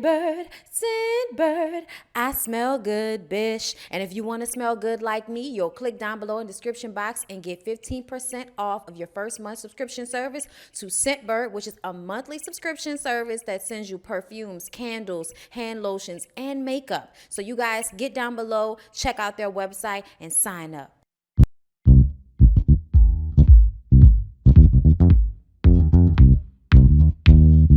Scent bird, I smell good, bitch. And if you want to smell good like me, you'll click down below in the description box and get 15% off of your first month subscription service to Scent Bird, which is a monthly subscription service that sends you perfumes, candles, hand lotions, and makeup. So you guys get down below, check out their website, and sign up.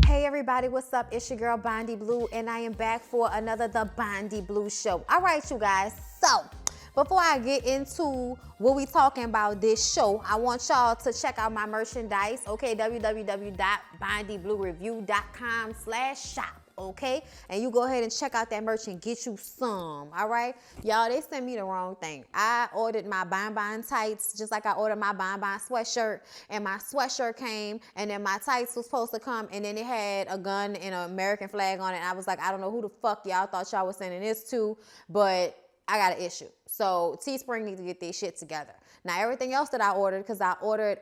Hey everybody, what's up? It's your girl Bondy Blue, and I am back for another The Bondy Blue Show. All right, you guys, so before I get into what we talking about this show, I want y'all to check out my merchandise, okay? www.bondybluereview.com/shop. Okay, and you go ahead and check out that merch and get you some. All right, y'all, they sent me the wrong thing. I ordered my Bon tights just like I ordered my Bon sweatshirt, and my sweatshirt came, and then my tights was supposed to come, and then it had a gun and an American flag on it. And I was like, I don't know who the fuck y'all thought y'all was sending this to, but I got an issue. So Teespring needs to get this shit together. Now everything else that I ordered, because I ordered,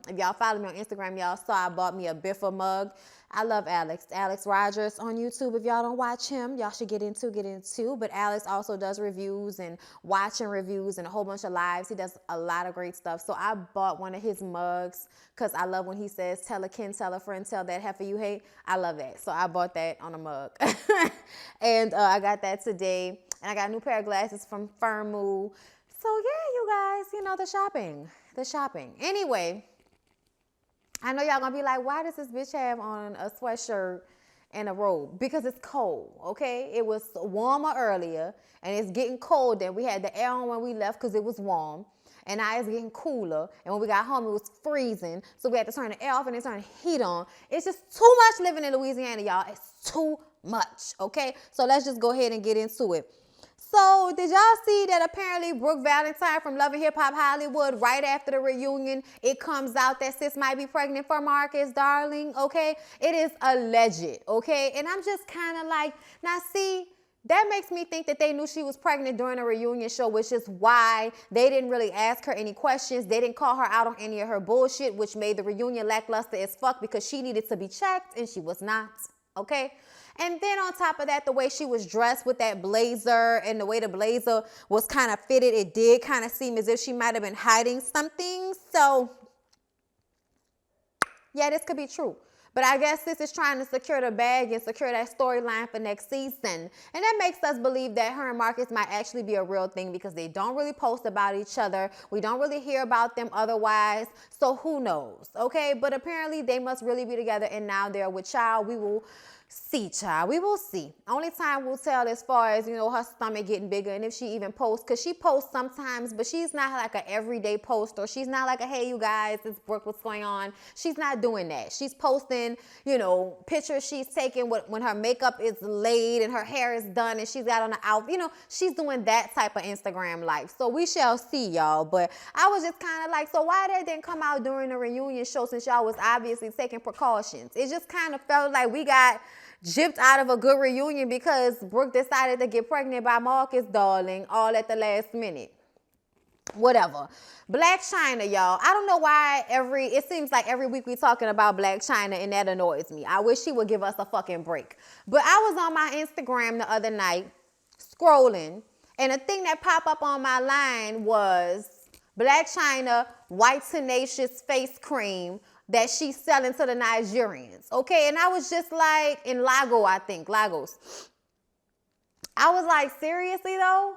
if y'all follow me on Instagram, y'all saw I bought me a Biffa mug. I love Alex Rogers on YouTube. If y'all don't watch him, y'all should get into. But Alex also does reviews and watching reviews and a whole bunch of lives. He does a lot of great stuff. So I bought one of his mugs because I love when he says, tell a kin, tell a friend, tell that heifer you hate. I love that. So I bought that on a mug. And I got that today. And I got a new pair of glasses from Firmoo. So yeah, you guys, you know, the shopping. Anyway, I know y'all gonna be like, why does this bitch have on a sweatshirt and a robe? Because it's cold, okay? It was warmer earlier, and it's getting cold. Then we had the air on when we left because it was warm. And now it's getting cooler. And when we got home, it was freezing. So we had to turn the air off and then turn the heat on. It's just too much living in Louisiana, y'all. It's too much, okay? So let's just go ahead and get into it. So did y'all see that apparently Brooke Valentine from Love and Hip Hop Hollywood, right after the reunion, it comes out that sis might be pregnant for Marcus Darling, okay? It is alleged, okay? And I'm just kind of like, now see, that makes me think that they knew she was pregnant during a reunion show, which is why they didn't really ask her any questions. They didn't call her out on any of her bullshit, which made the reunion lackluster as fuck because she needed to be checked and she was not, okay? And then on top of that, the way she was dressed with that blazer and the way the blazer was kind of fitted, it did kind of seem as if she might have been hiding something. So, yeah, this could be true. But I guess this is trying to secure the bag and secure that storyline for next season. And that makes us believe that her and Marcus might actually be a real thing because they don't really post about each other. We don't really hear about them otherwise. So who knows, okay? But apparently they must really be together, and now they're with child. We will see, child. We will see. Only time will tell as far as, you know, her stomach getting bigger and if she even posts. Because she posts sometimes, but she's not like an everyday poster. She's not like a, hey, you guys, it's Brooke, what's going on? She's not doing that. She's posting, you know, pictures she's taking when her makeup is laid and her hair is done and she's got on the outfit. You know, she's doing that type of Instagram life. So we shall see, y'all. But I was just kind of like, so why that didn't come out during the reunion show since y'all was obviously taking precautions? It just kind of felt like we got gypped out of a good reunion because Brooke decided to get pregnant by Marcus Darling all at the last minute. Whatever. Blac Chyna, y'all. I don't know why it seems like every week we talking about Blac Chyna, and that annoys me. I wish she would give us a fucking break. But I was on my Instagram the other night scrolling, and a thing that popped up on my line was Blac Chyna White Tenacious face cream that she's selling to the Nigerians, okay? And I was just like, in Lagos. I was like, seriously though?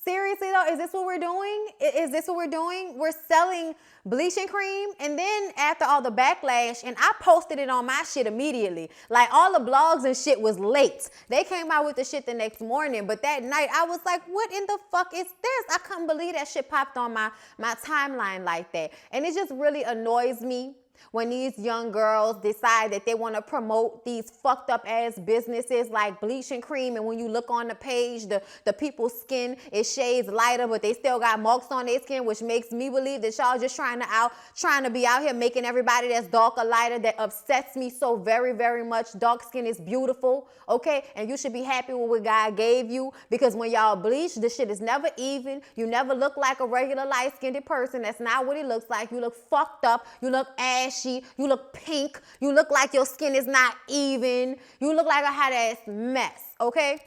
Is this what we're doing? Is this what we're doing? We're selling bleaching cream? And then after all the backlash, and I posted it on my shit immediately. Like all the blogs and shit was late. They came out with the shit the next morning, but that night I was like, what in the fuck is this? I couldn't believe that shit popped on my timeline like that. And it just really annoys me when these young girls decide that they want to promote these fucked up ass businesses like bleaching cream, and when you look on the page, the people's skin is shades lighter, but they still got marks on their skin, which makes me believe that y'all just trying to be out here making everybody that's darker lighter. That upsets me so very, very much. Dark skin is beautiful, okay? And you should be happy with what God gave you, because when y'all bleach, the shit is never even. You never look like a regular light-skinned person. That's not what it looks like. You look fucked up. You look ashy. ashy. You look pink. You look like your skin is not even. You look like a hot ass mess, okay?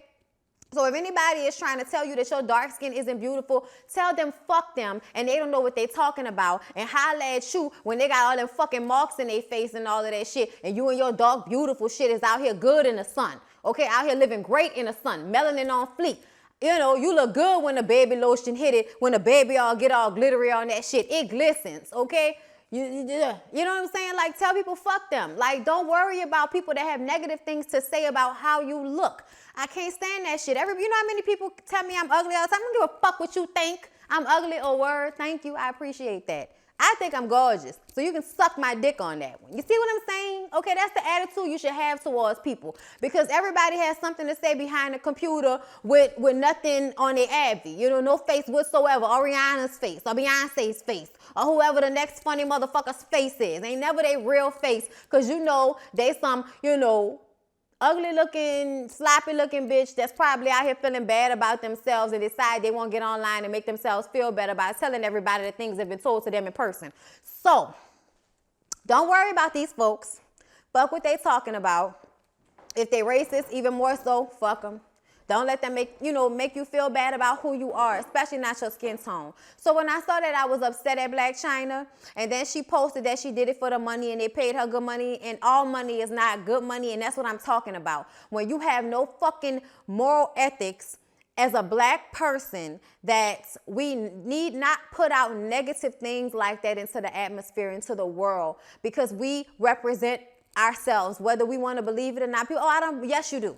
So if anybody is trying to tell you that your dark skin isn't beautiful, tell them fuck them, and they don't know what they talking about, and holla at you when they got all them fucking marks in their face and all of that shit, and you and your dark beautiful shit is out here good in the sun, okay? Out here living great in the sun, melanin on fleek. You know, you look good when the baby lotion hit it, when the baby all get all glittery on that shit. It glistens, okay? You know what I'm saying? Like, tell people fuck them. Like, don't worry about people that have negative things to say about how you look. I can't stand that shit. You know how many people tell me I'm ugly all the time? I don't give a fuck what you think. I'm ugly or word. Thank you. I appreciate that. I think I'm gorgeous, so you can suck my dick on that one. You see what I'm saying? Okay, that's the attitude you should have towards people, because everybody has something to say behind the computer with nothing on their abby. You know, no face whatsoever. Or Rihanna's face, or Beyonce's face, or whoever the next funny motherfucker's face is. Ain't never their real face, because you know they some, you know, ugly looking, sloppy looking bitch that's probably out here feeling bad about themselves and decide they won't get online and make themselves feel better by telling everybody the things that have been told to them in person. So, don't worry about these folks. Fuck what they talking about. If they racist, even more so, fuck them. Don't let them make you feel bad about who you are, especially not your skin tone. So when I saw that, I was upset at Blac Chyna, and then she posted that she did it for the money and they paid her good money, and all money is not good money, and that's what I'm talking about. When you have no fucking moral ethics as a black person, that we need not put out negative things like that into the atmosphere, into the world, because we represent ourselves, whether we want to believe it or not. People, yes, you do.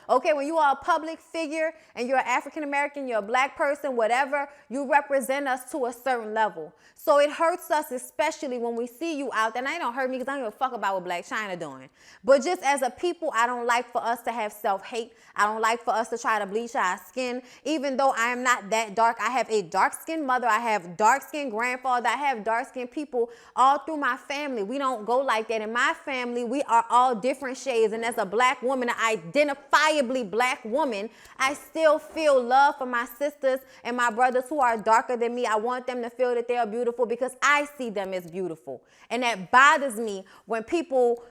Okay, when you are a public figure and you're African American, you're a black person, whatever, you represent us to a certain level. So it hurts us, especially when we see you out there. And it don't hurt me because I don't give a fuck about what Blac Chyna doing. But just as a people, I don't like for us to have self-hate. I don't like for us to try to bleach our skin. Even though I am not that dark, I have a dark-skinned mother, I have dark-skinned grandfather, I have dark-skinned people all through my family. We don't go like that. In my family, we are all different shades. And as a black woman, an identifiably black woman, I still feel love for my sisters and my brothers who are darker than me. I want them to feel that they are beautiful because I see them as beautiful. And that bothers me when people,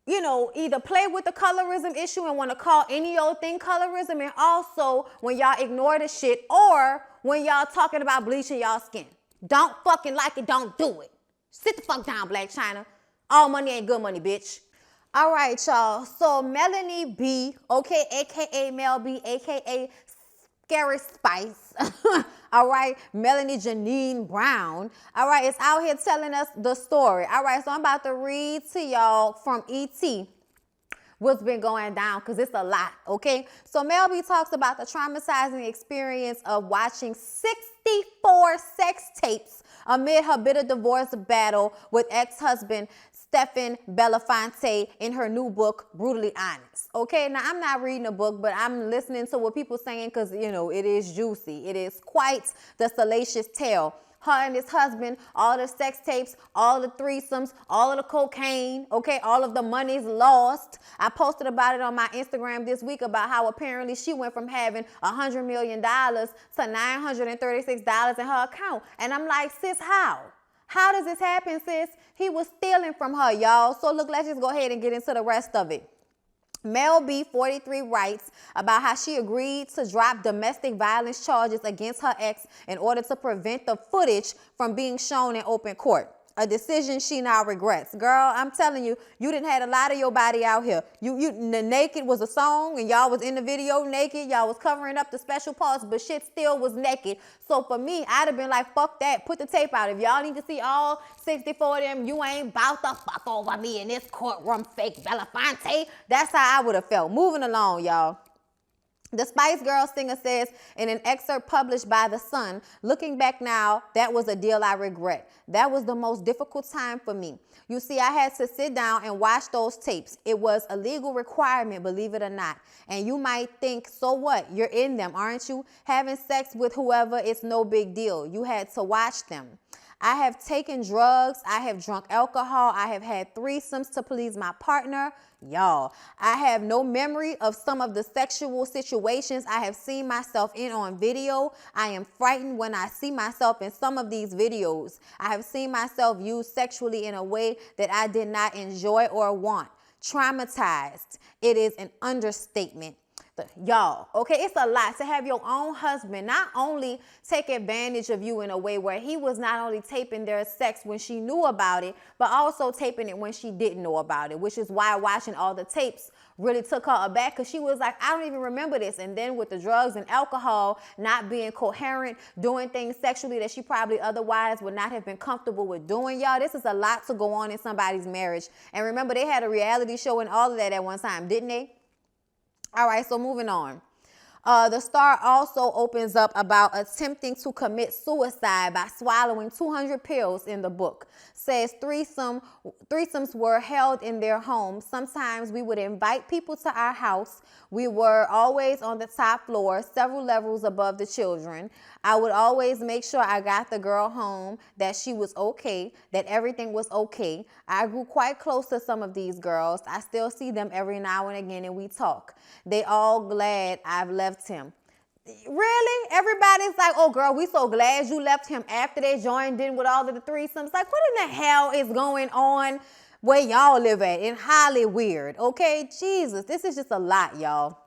you know, either play with the colorism issue and want to call any old thing colorism, and also when y'all ignore the shit, or when y'all talking about bleaching y'all skin. Don't fucking like it, don't do it. Sit the fuck down, Blac Chyna. All money ain't good money, bitch. All right, y'all. So Melanie B, okay, aka Mel B, aka Scary Spice. All right, Melanie Janine Brown. All right, it's out here telling us the story. All right, so I'm about to read to y'all from ET what's been going down, because it's a lot, okay? So Mel B talks about the traumatizing experience of watching 64 sex tapes amid her bitter divorce battle with ex-husband Stephen Belafonte in her new book, Brutally Honest. Okay, now I'm not reading a book, but I'm listening to what people saying, because, you know, it is juicy. It is quite the salacious tale. Her and his husband, all the sex tapes, all the threesomes, all of the cocaine, okay, all of the money's lost. I posted about it on my Instagram this week about how apparently she went from having $100 million to $936 in her account. And I'm like, sis, how? How does this happen, sis? He was stealing from her, y'all. So look, let's just go ahead and get into the rest of it. Mel B, 43, writes about how she agreed to drop domestic violence charges against her ex in order to prevent the footage from being shown in open court. A decision she now regrets. Girl, I'm telling you, you didn't have a lot of your body out here. The Naked was a song, and y'all was in the video naked. Y'all was covering up the special parts, but shit still was naked. So for me, I'd have been like, fuck that. Put the tape out. If y'all need to see all 64 of them, you ain't about to fuck over me in this courtroom, fake Belafonte. That's how I would have felt. Moving along, y'all. The Spice Girls singer says in an excerpt published by The Sun, looking back now, that was a deal I regret. That was the most difficult time for me. You see, I had to sit down and watch those tapes. It was a legal requirement, believe it or not. And you might think, so what? You're in them, aren't you? Having sex with whoever, it's no big deal. You had to watch them. I have taken drugs. I have drunk alcohol. I have had threesomes to please my partner. Y'all, I have no memory of some of the sexual situations I have seen myself in on video. I am frightened when I see myself in some of these videos. I have seen myself used sexually in a way that I did not enjoy or want. Traumatized. It is an understatement. Y'all, okay, it's a lot to have your own husband not only take advantage of you in a way where he was not only taping their sex when she knew about it, but also taping it when she didn't know about it, which is why watching all the tapes really took her aback, because she was like, I don't even remember this. And then with the drugs and alcohol, not being coherent, doing things sexually that she probably otherwise would not have been comfortable with doing. Y'all, this is a lot to go on in somebody's marriage. And remember, they had a reality show and all of that at one time, didn't they? All right, so moving on. The Star also opens up about attempting to commit suicide by swallowing 200 pills in the book. Says threesomes were held in their homes. Sometimes we would invite people to our house. We were always on the top floor, several levels above the children. I would always make sure I got the girl home, that she was okay, that everything was okay. I grew quite close to some of these girls. I still see them every now and again and we talk. They all glad I've left him. Really? Everybody's like, oh girl, we so glad you left him after they joined in with all of the threesomes. Like, what in the hell is going on where y'all live at? It's highly weird, okay? Jesus, this is just a lot, y'all.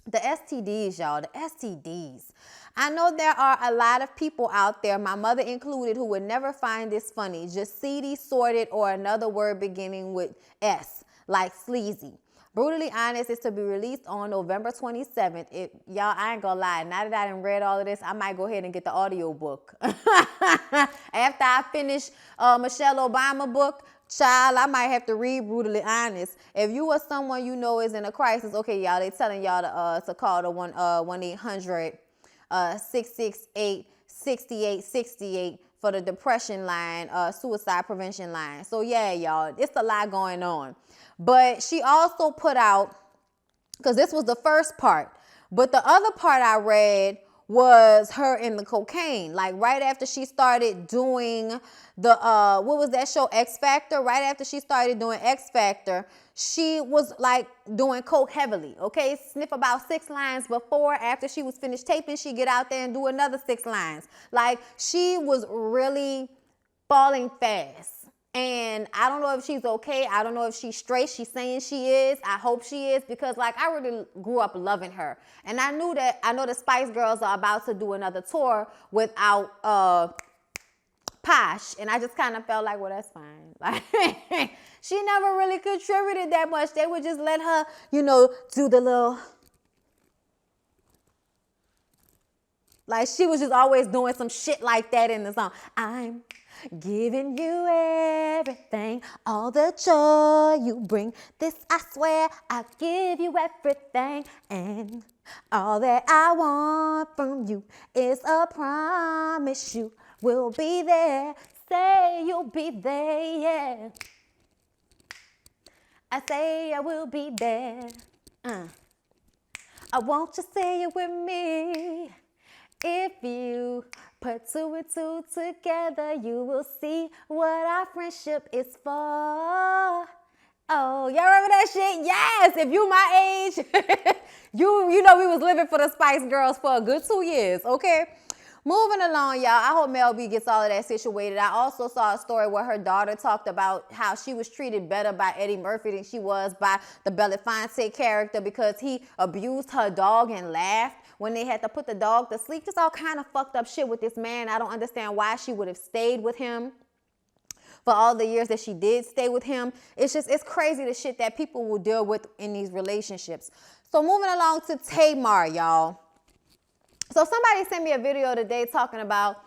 The STDs, y'all, the STDs. I know there are a lot of people out there, my mother included, who would never find this funny. Just seedy, sordid, or another word beginning with S, like sleazy. Brutally Honest is to be released on November 27th. Y'all, I ain't gonna lie. Now that I done read all of this, I might go ahead and get the audio book. After I finish Michelle Obama book, child, I might have to read Brutally Honest. If you or someone you know is in a crisis, okay, y'all, they telling y'all to call the 1-800-668-6868 for the depression line, suicide prevention line. So yeah, y'all, it's a lot going on. But she also put out, because this was the first part, but the other part I read was her in the cocaine. Like right after she started doing the, what was that show, X Factor? Right after she started doing X Factor, she was like doing coke heavily, okay? Sniff about 6 lines before, after she was finished taping, she get out there and do another 6 lines. Like she was really falling fast. And I don't know if she's okay. I don't know if she's straight. She's saying she is. I hope she is, because like I really grew up loving her. And I know the Spice Girls are about to do another tour without Posh. And I just kind of felt like, well, that's fine. Like she never really contributed that much. They would just let her, you know, do the little, like she was just always doing some shit like that in the song. I'm giving you everything, all the joy you bring. This I swear, I'll give you everything. And all that I want from you is a promise you will be there. Say you'll be there, yeah. I say I will be there. I want you to say it with me. If you put 2 and 2 together, you will see what our friendship is for. Oh, y'all remember that shit? Yes, if you my age, you know we was living for the Spice Girls for a good 2 years, okay? Moving along, y'all. I hope Mel B gets all of that situated. I also saw a story where her daughter talked about how she was treated better by Eddie Murphy than she was by the Belafonte character, because he abused her dog and laughed when they had to put the dog to sleep. Just all kind of fucked up shit with this man. I don't understand why she would have stayed with him for all the years that she did stay with him. It's crazy the shit that people will deal with in these relationships. So moving along to Tamar, y'all. So somebody sent me a video today talking about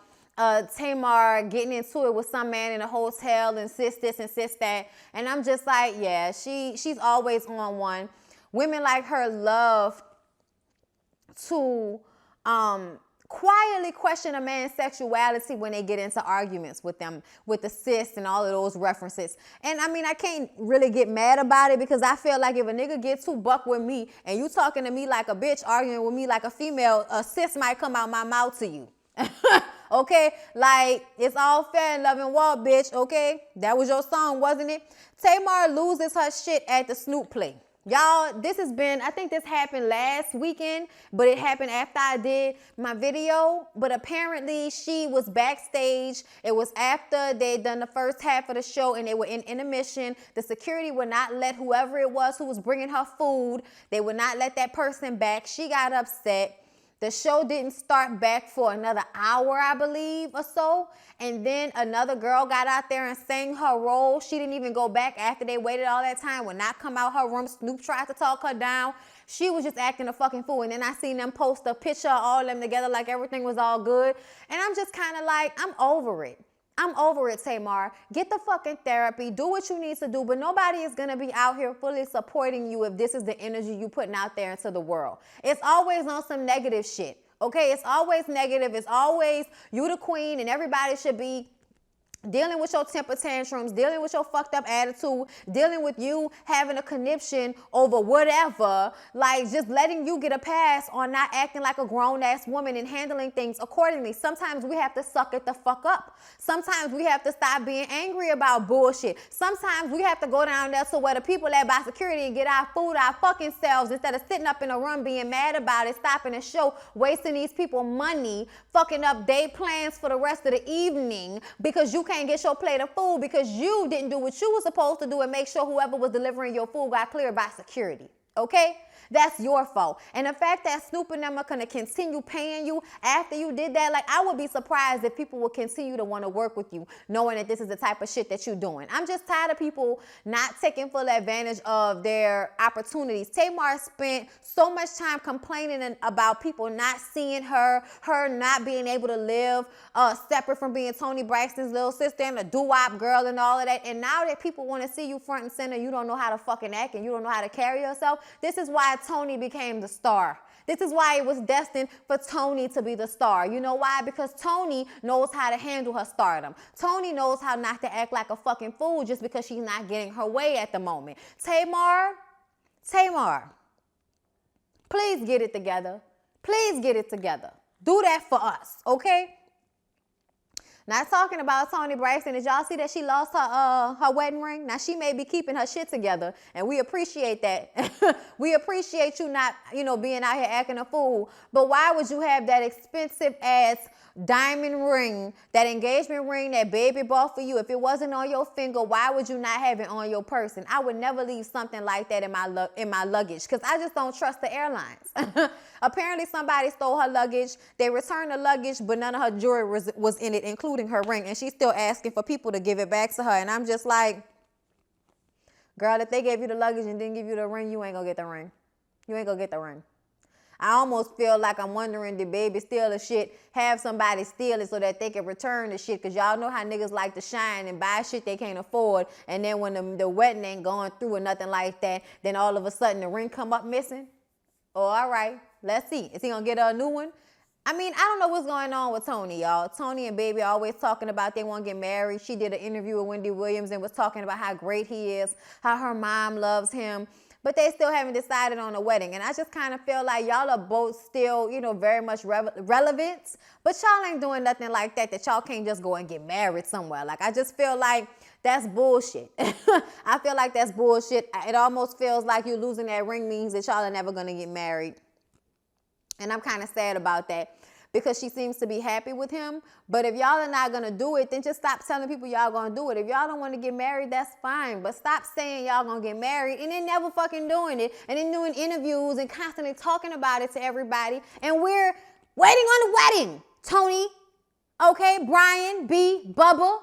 Tamar getting into it with some man in a hotel, insist this, insist that. And I'm just like, yeah, she's always on one. Women like her love to quietly question a man's sexuality when they get into arguments with them, with the sis and all of those references. And I mean, I can't really get mad about it, because I feel like if a nigga gets too buck with me and you talking to me like a bitch, arguing with me like a female, a sis might come out my mouth to you. Okay? Like, it's all fair in love and war, bitch. Okay? That was your song, wasn't it? Tamar loses her shit at the Snoop play. Y'all, this has been, I think this happened last weekend, but it happened after I did my video. But apparently she was backstage. It was after they'd done the first half of the show and they were in intermission. The security would not let whoever it was who was bringing her food, they would not let that person back. She got upset. The show didn't start back for another hour, I believe, or so. And then another girl got out there and sang her role. She didn't even go back after they waited all that time. Would not come out her room. Snoop tried to talk her down. She was just acting a fucking fool. And then I seen them post a picture of all of them together like everything was all good. And I'm just kind of like, I'm over it. I'm over it, Tamar. Get the fucking therapy. Do what you need to do. But nobody is going to be out here fully supporting you if this is the energy you putting out there into the world. It's always on some negative shit. Okay? It's always negative. It's always you the queen and everybody should be dealing with your temper tantrums, dealing with your fucked up attitude, dealing with you having a conniption over whatever, like just letting you get a pass on not acting like a grown-ass woman and handling things accordingly. Sometimes we have to suck it the fuck up. Sometimes we have to stop being angry about bullshit. Sometimes we have to go down there to where the people that buy security and get our food our fucking selves instead of sitting up in a room being mad about it, stopping the show, wasting these people money, fucking up day plans for the rest of the evening because you can't get your plate of food because you didn't do what you were supposed to do and make sure whoever was delivering your food got cleared by security. Okay? That's your fault. And the fact that Snoop and them are going to continue paying you after you did that, like, I would be surprised if people will continue to want to work with you knowing that this is the type of shit that you're doing. I'm just tired of people not taking full advantage of their opportunities. Tamar spent so much time complaining about people not seeing her not being able to live separate from being Toni Braxton's little sister and a doo-wop girl and all of that. And now that people want to see you front and center, you don't know how to fucking act and you don't know how to carry yourself. This is why Toni became the star. This is why it was destined for Toni to be the star. You know why? Because Toni knows how to handle her stardom. Toni knows how not to act like a fucking fool just because she's not getting her way at the moment. Tamar, please get it together. Please get it together. Do that for us, okay? Not talking about Toni Braxton. Did y'all see that she lost her wedding ring? Now, she may be keeping her shit together, and we appreciate that. We appreciate you not, being out here acting a fool. But why would you have that expensive-ass diamond ring, that engagement ring that baby bought for you? If it wasn't on your finger, why would you not have it on your person? I would never leave something like that in my luggage because I just don't trust the airlines. Apparently, somebody stole her luggage. They returned the luggage, but none of her jewelry was in it, including her ring. And she's still asking for people to give it back to her. And I'm just like, girl, if they gave you the luggage and didn't give you the ring, you ain't gonna get the ring. You ain't gonna get the ring. I almost feel like I'm wondering, did baby steal the shit, have somebody steal it so that they can return the shit? Because y'all know how niggas like to shine and buy shit they can't afford. And then when the wedding ain't going through or nothing like that, then all of a sudden the ring come up missing. Oh, all right. Let's see. Is he going to get a new one? I mean, I don't know what's going on with Toni, y'all. Toni and baby always talking about they want to get married. She did an interview with Wendy Williams and was talking about how great he is, how her mom loves him. But they still haven't decided on a wedding. And I just kind of feel like y'all are both still, very much relevant. But y'all ain't doing nothing like that y'all can't just go and get married somewhere. Like, I just feel like that's bullshit. I feel like that's bullshit. It almost feels like you losing that ring means that y'all are never going to get married. And I'm kind of sad about that because she seems to be happy with him. But if y'all are not going to do it, then just stop telling people y'all going to do it. If y'all don't want to get married, that's fine. But stop saying y'all going to get married and then never fucking doing it. And then doing interviews and constantly talking about it to everybody. And we're waiting on the wedding. Toni, okay, Brian, B, Bubba,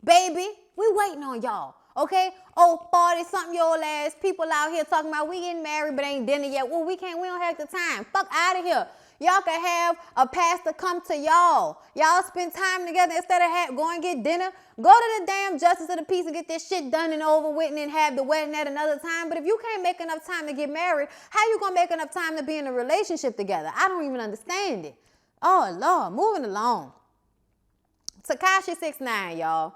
baby, we waiting on y'all. Okay? Oh, 40-something-year-old ass people out here talking about we getting married but ain't dinner yet. Well, we don't have the time. Fuck out of here. Y'all can have a pastor come to y'all. Y'all spend time together instead of going get dinner. Go to the damn justice of the peace and get this shit done and over with and then have the wedding at another time. But if you can't make enough time to get married, how you gonna make enough time to be in a relationship together? I don't even understand it. Oh, Lord. Moving along. Tekashi 6ix9ine, y'all.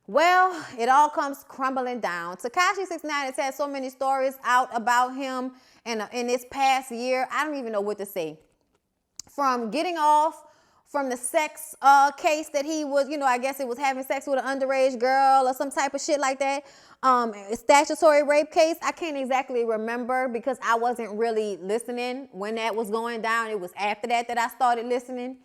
Well, it all comes crumbling down. Tekashi 6ix9ine has had so many stories out about him in this past year. I don't even know what to say. From getting off from the sex case that he was, you know, I guess it was having sex with an underage girl or some type of shit like that. Statutory rape case. I can't exactly remember because I wasn't really listening when that was going down. It was after that I started listening,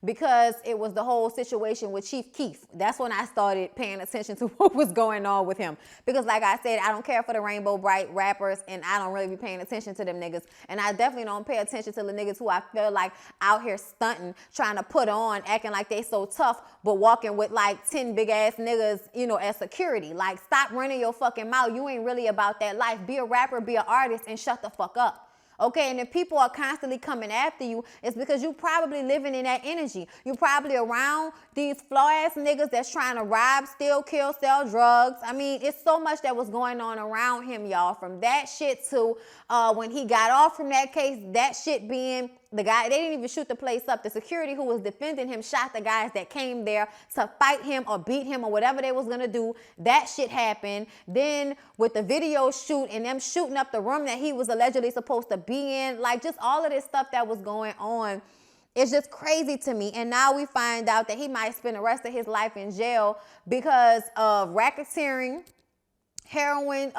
because it was the whole situation with Chief Keef. That's when I started paying attention to what was going on with him. Because like I said, I don't care for the Rainbow Bright rappers, and I don't really be paying attention to them niggas. And I definitely don't pay attention to the niggas who I feel like out here stunting, trying to put on, acting like they so tough, but walking with like 10 big ass niggas, you know, as security. Like, stop running your fucking mouth. You ain't really about that life. Be a rapper, be an artist, and shut the fuck up. Okay, and if people are constantly coming after you, it's because you probably living in that energy. You probably around these flaw-ass niggas that's trying to rob, steal, kill, sell drugs. I mean, it's so much that was going on around him, y'all. From that shit to when he got off from that case, that shit being the guy, they didn't even shoot the place up. The security who was defending him shot the guys that came there to fight him or beat him or whatever they was gonna do. That shit happened. Then with the video shoot and them shooting up the room that he was allegedly supposed to be in, like just all of this stuff that was going on, it's just crazy to me. And now we find out that he might spend the rest of his life in jail because of racketeering, heroin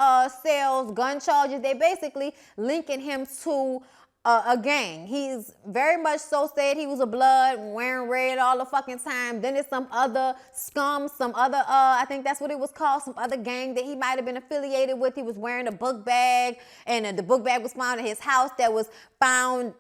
sales, gun charges. They basically linking him to a gang. He's very much so said he was a blood, wearing red all the fucking time. Then it's some other scum, some other, I think that's what it was called, some other gang that he might have been affiliated with. He was wearing a book bag, and the book bag was found in his house that was found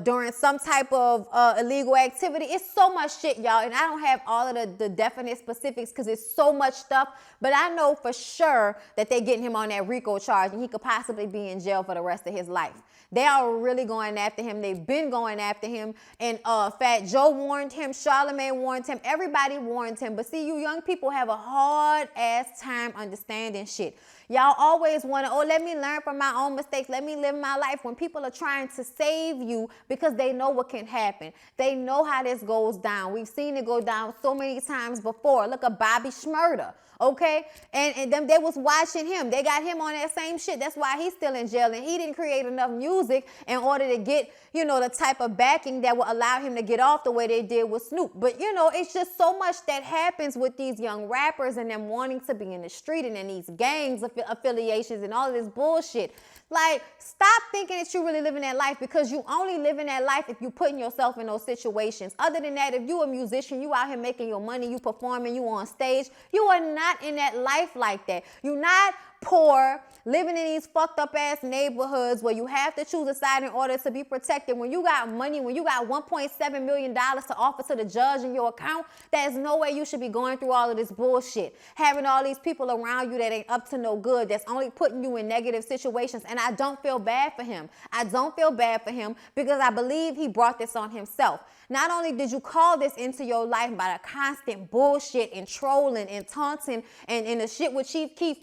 during some type of illegal activity. It's so much shit, y'all, and I don't have all of the definite specifics because it's so much stuff, but I know for sure that they're getting him on that RICO charge, and he could possibly be in jail for the rest of his life. They are really going after him. They've been going after him. And Fat Joe warned him. Charlamagne warned him. Everybody warned him. But see, you young people have a hard-ass time understanding shit. Y'all always want to, let me learn from my own mistakes. Let me live my life. When people are trying to save you because they know what can happen. They know how this goes down. We've seen it go down so many times before. Look at Bobby Shmurda. Okay, and them, they was watching him. They got him on that same shit. That's why he's still in jail, and he didn't create enough music in order to get, you know, the type of backing that will allow him to get off the way they did with Snoop. But you know, it's just so much that happens with these young rappers and them wanting to be in the street and in these gangs affiliations and all of this bullshit. Like, stop thinking that you're really living that life, because you only living that life if you putting yourself in those situations. Other than that, if you a musician, you out here making your money, you performing, you on stage, you are not in that life like that. You're not poor, living in these fucked up ass neighborhoods where you have to choose a side in order to be protected. When you got money, when you got $1.7 million to offer to the judge in your account, there's no way you should be going through all of this bullshit. Having all these people around you that ain't up to no good, that's only putting you in negative situations. And I don't feel bad for him. I don't feel bad for him because I believe he brought this on himself. Not only did you call this into your life by the constant bullshit and trolling and taunting and the shit with Chief Keef.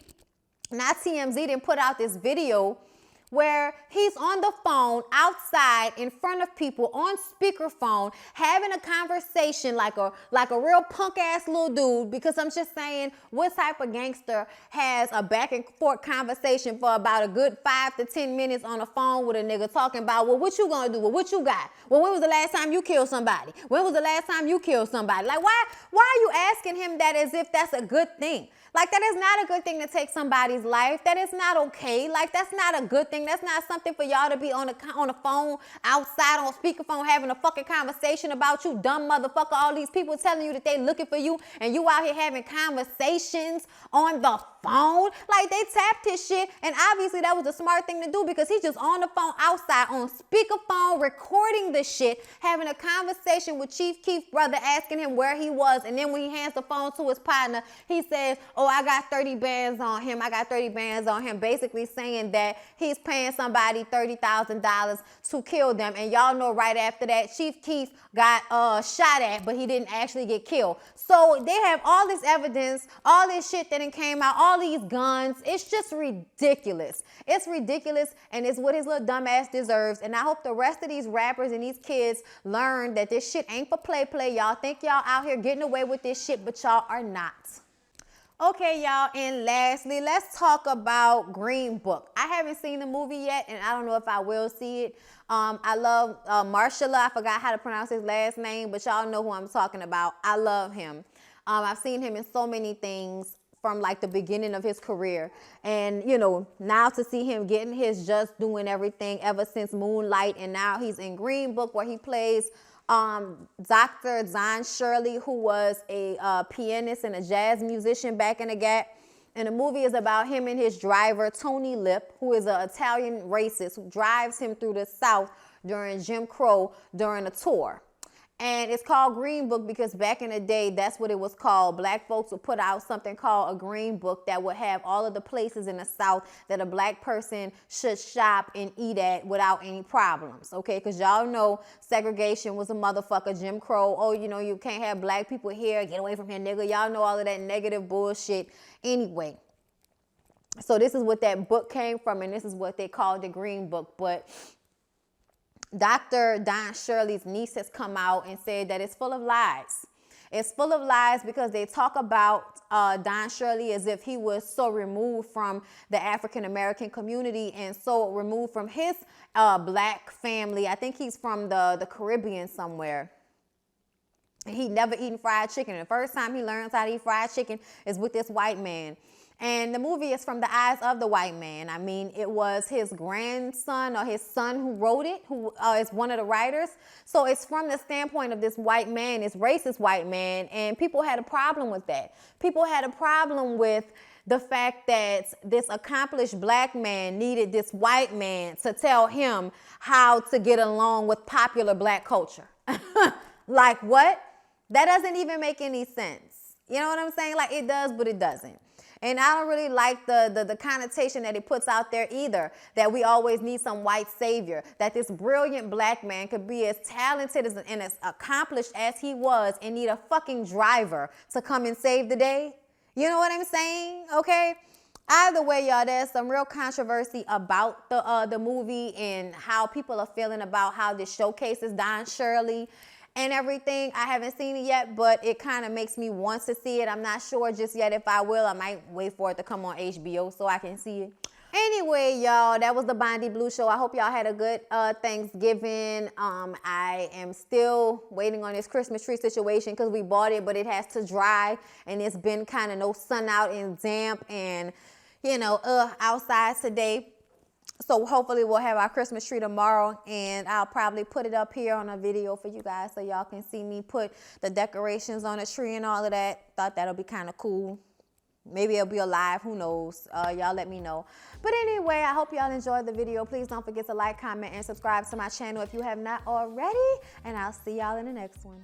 Now TMZ didn't put out this video where he's on the phone outside in front of people on speakerphone having a conversation like a real punk ass little dude, because I'm just saying, what type of gangster has a back and forth conversation for about a good 5 to 10 minutes on the phone with a nigga talking about, well, what you gonna do? Well, what you got? Well, when was the last time you killed somebody? When was the last time you killed somebody? Like, why are you asking him that as if that's a good thing? Like, that is not a good thing to take somebody's life. That is not okay. Like, that's not a good thing. That's not something for y'all to be on the phone, outside on speakerphone, having a fucking conversation about, you dumb motherfucker. All these people telling you that they looking for you, and you out here having conversations on the phone. Like, they tapped his shit, and obviously that was a smart thing to do, because he's just on the phone outside on speakerphone, recording the shit, having a conversation with Chief Keef's brother, asking him where he was. And then when he hands the phone to his partner, he says, oh, I got 30 bands on him. I got 30 bands on him. Basically saying that he's paying somebody $30,000 to kill them. And y'all know right after that, Chief Keef got shot at, but he didn't actually get killed. So they have all this evidence, all this shit that came out, all these guns. It's just ridiculous. It's ridiculous, and it's what his little dumb ass deserves. And I hope the rest of these rappers and these kids learn that this shit ain't for play. Y'all think y'all out here getting away with this shit, but y'all are not. Okay, y'all, and lastly, let's talk about Green Book. I haven't seen the movie yet, and I don't know if I will see it. I love Marshala. I forgot how to pronounce his last name, but y'all know who I'm talking about. I love him. I've seen him in so many things from like the beginning of his career. And, you know, now to see him getting his just doing everything ever since Moonlight, and now he's in Green Book where he plays Dr. Don Shirley, who was a pianist and a jazz musician back in the Gap. And the movie is about him and his driver, Tony Lip, who is an Italian racist who drives him through the South during Jim Crow during a tour. And it's called Green Book because back in the day, that's what it was called. Black folks would put out something called a Green Book that would have all of the places in the South that a black person should shop and eat at without any problems, okay? Because y'all know segregation was a motherfucker, Jim Crow. Oh, you know, you can't have black people here. Get away from here, nigga. Y'all know all of that negative bullshit. Anyway, so this is what that book came from, and this is what they called the Green Book. But Dr. Don Shirley's niece has come out and said that it's full of lies. It's full of lies because they talk about Don Shirley as if he was so removed from the African-American community and so removed from his black family. I think he's from the Caribbean somewhere. He never eaten fried chicken. The first time he learns how to eat fried chicken is with this white man. And the movie is from the eyes of the white man. I mean, it was his grandson or his son who wrote it, who is one of the writers. So it's from the standpoint of this white man, this racist white man, and people had a problem with that. People had a problem with the fact that this accomplished black man needed this white man to tell him how to get along with popular black culture. Like what? That doesn't even make any sense. You know what I'm saying? Like it does, but it doesn't. And I don't really like the connotation that it puts out there either, that we always need some white savior, that this brilliant black man could be as talented and as accomplished as he was and need a fucking driver to come and save the day. You know what I'm saying? Okay? Either way, y'all, there's some real controversy about the movie and how people are feeling about how this showcases Don Shirley and everything. I haven't seen it yet, but it kind of makes me want to see it. I'm not sure just yet if I will. I might wait for it to come on HBO so I can see it. Anyway, y'all, that was the Bondi Blue Show. I hope y'all had a good Thanksgiving. I am still waiting on this Christmas tree situation because we bought it, but it has to dry, and it's been kind of no sun out and damp and, you know, outside today. So hopefully we'll have our Christmas tree tomorrow, and I'll probably put it up here on a video for you guys so y'all can see me put the decorations on the tree and all of that. Thought that'll be kind of cool. Maybe it'll be alive. Who knows? Y'all let me know. But anyway, I hope y'all enjoyed the video. Please don't forget to like, comment, and subscribe to my channel if you have not already. And I'll see y'all in the next one.